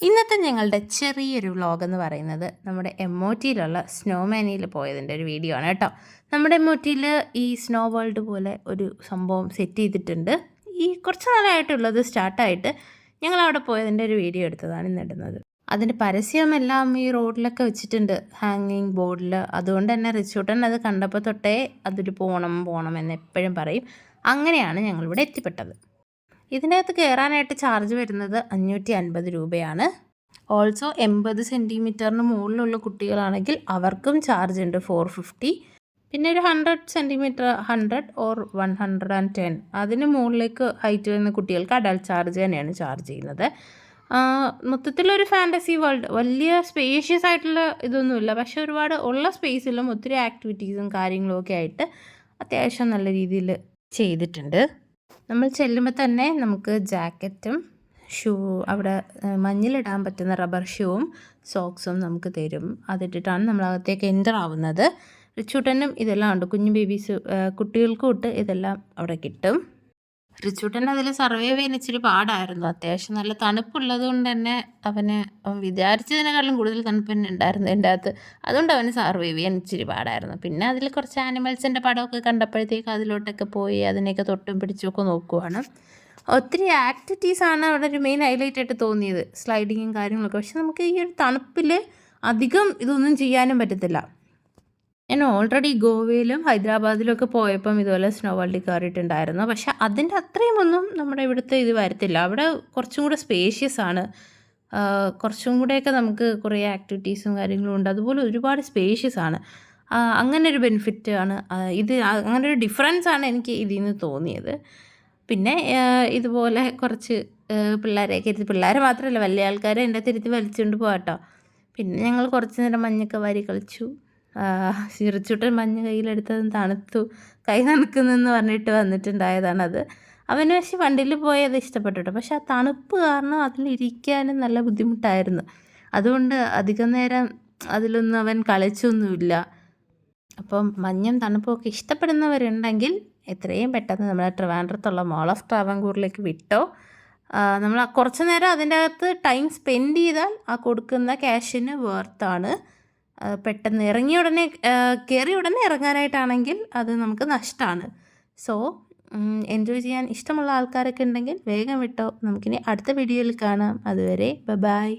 ഇന്നത്തെ ഞങ്ങളുടെ ചെറിയൊരു വ്ളോഗെന്ന് പറയുന്നത് നമ്മുടെ എമ്മോറ്റിയിലുള്ള സ്നോമാനിയിൽ പോയതിൻ്റെ ഒരു വീഡിയോ ആണ് കേട്ടോ. നമ്മുടെ എമ്മോറ്റിയിൽ ഈ സ്നോ വേൾഡ് പോലെ ഒരു സംഭവം സെറ്റ് ചെയ്തിട്ടുണ്ട്. ഈ കുറച്ച് നാളായിട്ടുള്ളത് സ്റ്റാർട്ടായിട്ട് ഞങ്ങളവിടെ പോയതിൻ്റെ ഒരു വീഡിയോ എടുത്തതാണ് ഇന്നിടുന്നത്. അതിൻ്റെ പരസ്യമെല്ലാം ഈ റോഡിലൊക്കെ വെച്ചിട്ടുണ്ട്, ഹാങ്ങിങ് ബോർഡിൽ. അതുകൊണ്ട് തന്നെ റിച്ചൂട്ടൻ അത് കണ്ടപ്പോൾ തൊട്ടേ അതിൽ പോകണം എന്ന് എപ്പോഴും പറയും. അങ്ങനെയാണ് ഞങ്ങളിവിടെ എത്തിപ്പെട്ടത്. ഇതിനകത്ത് കയറാനായിട്ട് ചാർജ് വരുന്നത് 550 രൂപയാണ്. ഓൾസോ 80 സെൻറ്റിമീറ്ററിന് മുകളിലുള്ള കുട്ടികളാണെങ്കിൽ അവർക്കും ചാർജ് ഉണ്ട് 450. പിന്നെ ഒരു 100 സെൻറ്റിമീറ്റർ 100 ഓർ 110 അതിന് മുകളിലേക്ക് ഹൈറ്റ് വരുന്ന കുട്ടികൾക്ക് അഡൽട്ട് ചാർജ് തന്നെയാണ് ചാർജ് ചെയ്യുന്നത്. മൊത്തത്തിലൊരു ഫാൻറ്റസി വേൾഡ്. വലിയ സ്പേഷ്യസ് ആയിട്ടുള്ള ഇതൊന്നുമില്ല, പക്ഷെ ഒരുപാട് ഉള്ള സ്പേസിലും ഒത്തിരി ആക്ടിവിറ്റീസും കാര്യങ്ങളും ഒക്കെ ആയിട്ട് അത്യാവശ്യം നല്ല രീതിയിൽ ചെയ്തിട്ടുണ്ട്. നമ്മൾ ചെല്ലുമ്പോൾ തന്നെ നമുക്ക് ജാക്കറ്റും ഷൂ, അവിടെ മഞ്ഞിലിടാൻ പറ്റുന്ന റബ്ബർ ഷൂവും സോക്സും നമുക്ക് തരും. അതിട്ടിട്ടാണ് നമ്മൾ അകത്തേക്ക് എൻ്റർ ആവുന്നത്. റിച്ചൂട്ടനും ഇതെല്ലാം ഉണ്ട്, കുഞ്ഞു ബേബീസ് കുട്ടികൾക്കും ഇട്ട് ഇതെല്ലാം അവിടെ കിട്ടും. റിച്ചൂട്ടൻ അതിൽ സർവൈവ് ചെയ്യാൻ ഇച്ചിരി പാടായിരുന്നു. അത്യാവശ്യം നല്ല തണുപ്പുള്ളത് കൊണ്ട് തന്നെ അവൻ വിചാരിച്ചതിനേക്കാളും കൂടുതൽ തണുപ്പ് തന്നെ ഉണ്ടായിരുന്നു എൻ്റെ അകത്ത്. അതുകൊണ്ട് അവന് സർവൈവ് ചെയ്യാൻ ഇച്ചിരി പാടായിരുന്നു. പിന്നെ അതിൽ കുറച്ച് ആനിമൽസിൻ്റെ പടമൊക്കെ കണ്ടപ്പോഴത്തേക്ക് അതിലോട്ടൊക്കെ പോയി അതിനെയൊക്കെ തൊട്ടും പിടിച്ചുമൊക്കെ നോക്കുവാണ്. ഒത്തിരി ആക്ടിവിറ്റീസാണ് അവിടെ ഒരു മെയിൻ ഹൈലൈറ്റ് ആയിട്ട് തോന്നിയത്, സ്ലൈഡിങ്ങും കാര്യങ്ങളൊക്കെ. പക്ഷെ നമുക്ക് ഈ ഒരു തണുപ്പിൽ അധികം ഇതൊന്നും ചെയ്യാനും പറ്റത്തില്ല. ഞാൻ ഓൾറെഡി ഗോവയിലും ഹൈദരാബാദിലും ഒക്കെ പോയപ്പം ഇതുപോലെ സ്നോ വേൾഡിൽ കയറിയിട്ടുണ്ടായിരുന്നു. പക്ഷെ അതിൻ്റെ അത്രയും ഒന്നും നമ്മുടെ ഇവിടുത്തെ ഇത് വരത്തില്ല. അവിടെ കുറച്ചും കൂടെ സ്പേഷ്യസ് ആണ്. കുറച്ചും കൂടെയൊക്കെ നമുക്ക് കുറേ ആക്ടിവിറ്റീസും കാര്യങ്ങളും ഉണ്ട്. അതുപോലെ ഒരുപാട് സ്പേഷ്യസ് ആണ്. അങ്ങനെ ഒരു ബെനിഫിറ്റ് ആണ് ഇത്. അങ്ങനെ ഒരു ഡിഫറൻസ് ആണ് എനിക്ക് ഇതിൽ നിന്ന് തോന്നിയത്. പിന്നെ ഇതുപോലെ കുറച്ച് പിള്ളേരെയൊക്കെ ഇരുത്തി, പിള്ളേരെ മാത്രമല്ല വലിയ ആൾക്കാരെ എൻ്റെ തിരുത്തി വലിച്ചുകൊണ്ട് പോകാട്ടോ. പിന്നെ ഞങ്ങൾ കുറച്ച് നേരം മഞ്ഞൊക്കെ വാരി കളിച്ചു. റിച്ചൂട്ടൻ മഞ്ഞ് കയ്യിലെടുത്തതും തണുത്തു, കൈ നനക്കുന്നെന്ന് പറഞ്ഞിട്ട് വന്നിട്ടുണ്ടായതാണത്. അവന് പക്ഷേ വണ്ടിയിൽ പോയത് ഇഷ്ടപ്പെട്ടു കേട്ടോ. പക്ഷെ ആ തണുപ്പ് കാരണം അതിലിരിക്കാനും നല്ല ബുദ്ധിമുട്ടായിരുന്നു. അതുകൊണ്ട് അധികം നേരം അതിലൊന്നും അവൻ കളിച്ചൊന്നുമില്ല. അപ്പം മഞ്ഞും തണുപ്പുമൊക്കെ ഇഷ്ടപ്പെടുന്നവരുണ്ടെങ്കിൽ എത്രയും പെട്ടെന്ന് നമ്മുടെ ട്രിവാൻഡ്രത്തുള്ള മോൾ ഓഫ് ട്രാവൻകൂറിലേക്ക് വിട്ടോ. നമ്മൾ കുറച്ച് നേരം അതിൻ്റെ അകത്ത് ടൈം സ്പെൻഡ് ചെയ്താൽ ആ കൊടുക്കുന്ന ക്യാഷിന് വേർത്താണ്. പെട്ടെന്ന് ഇറങ്ങിയ ഉടനെ കയറിയ ഉടനെ ഇറങ്ങാനായിട്ടാണെങ്കിൽ അത് നമുക്ക് നഷ്ടമാണ്. സോ എൻജോയ് ചെയ്യാൻ ഇഷ്ടമുള്ള ആൾക്കാരൊക്കെ ഉണ്ടെങ്കിൽ വേഗം വിട്ടോ. നമുക്കിനി അടുത്ത വീഡിയോയിൽ കാണാം. അതുവരെ ബൈ.